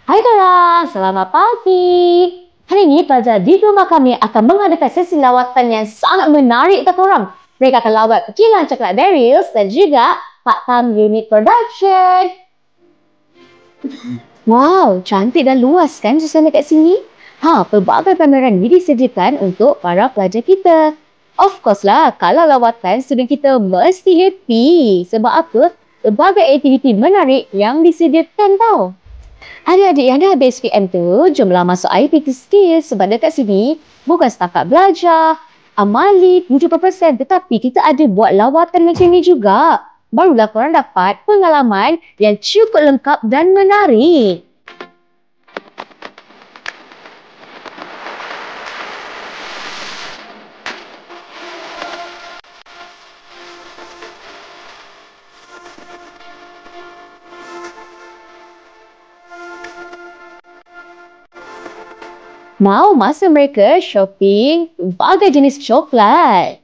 Hai korang, selamat pagi. Hari ini pelajar di rumah kami akan mengadakan sesi lawatan yang sangat menarik untuk korang. Mereka akan lawat ke kilang coklat Darius dan juga part-time unit production. Wow, cantik dan luas kan suasana kat sini? Pelbagai pameran ini disediakan untuk para pelajar kita. Of course lah, kalau lawatan, student kita mesti happy. Sebab apa? Pelbagai aktiviti menarik yang disediakan tau. Adik-adik yang dah habis PM tu, jomlah masuk IPT Skills sebab dekat sini bukan setakat belajar, amali 70% tetapi kita ada buat lawatan macam ni juga. Barulah korang dapat pengalaman yang cukup lengkap dan menarik. Mau masa mereka shopping berbagai jenis coklat.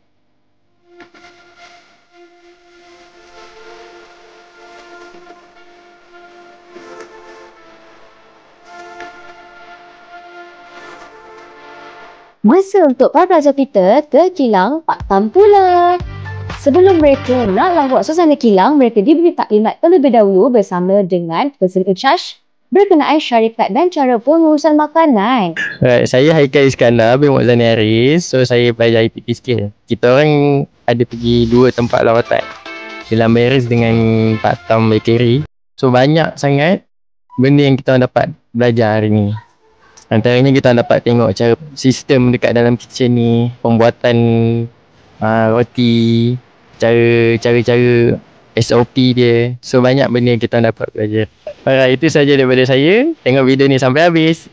Masa untuk para pelajar kita terkilang part-time pula. Sebelum mereka nak lawat suasana kilang, mereka diberi taklimat terlebih dahulu bersama dengan person in charge berkenaan syarikat dan cara pengurusan makanan. Right, saya Haikal Iskandar bin Muazzani Haris. So saya belajar IPT skill. Kita orang ada pergi 2 tempat lawatan, Kilang Beres dengan part-time bakery. So banyak sangat benda yang kita orang dapat belajar hari ni. Antaranya kita orang dapat tengok cara sistem dekat dalam kitchen ni, pembuatan roti, cara-cara SOP dia. So banyak benda yang kita orang dapat belajar. Alright, itu saja daripada saya. Tengok video ni sampai habis.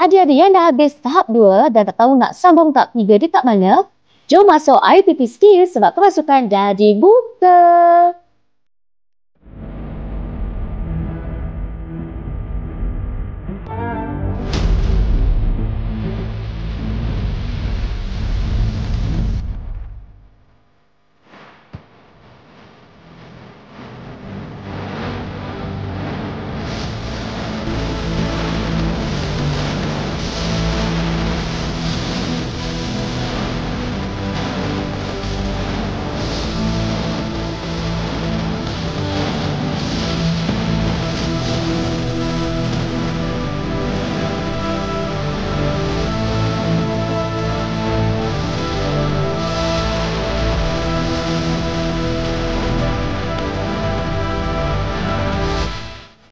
Adik-adik yang dah habis tahap 2 dan tak tahu nak sambung tahap 3 dekat mana, jom masuk IPT Skills sebab kemasukan dah dibuka.